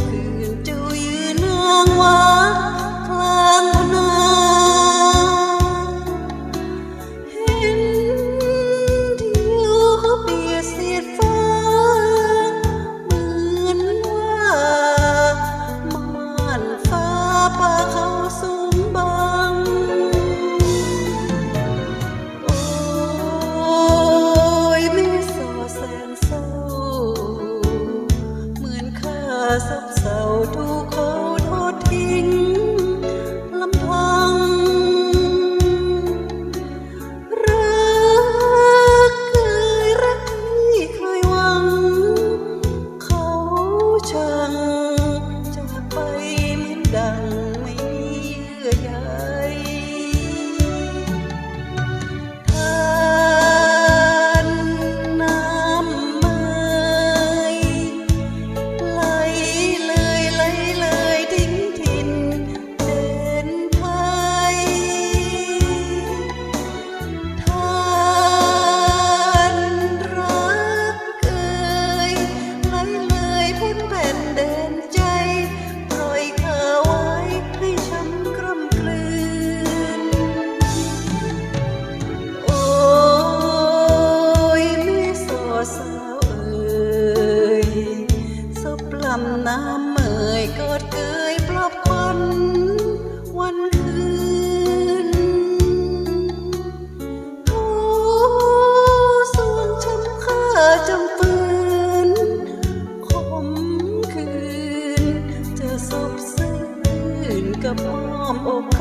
คืนเจ้ายืนนางว้ากลางนาเห็นทิวเขาเปียกเสียดฟ้าเหมือนว่าม่านฟ้าป่าเขาสูงบังโอ้ยแม่สอแสนเศร้าเหมือนข้าสับเศร้าถูกเขาทอดทิ้งลำพังรักที่เคยหวังเขาช่างจากไปเหมือนดังไม่มีเยื่อใยทานน้ำเมยไหลเลยทิ้งถิ่นแดนไทยทานรักเอ่ยไหลเลยพ้นแผ่นแดนใจปล่อยข้าไว้ให้ช้ำกร่ำกลืนโอ้ยแม่สอสาวเอ่ยซบลำน้ำเมยกอดเกยปลอบควันวันคืนโอ้สวงช้ำข้าจำฝืนขมคืนจะซบซื่นกับอ้อมอก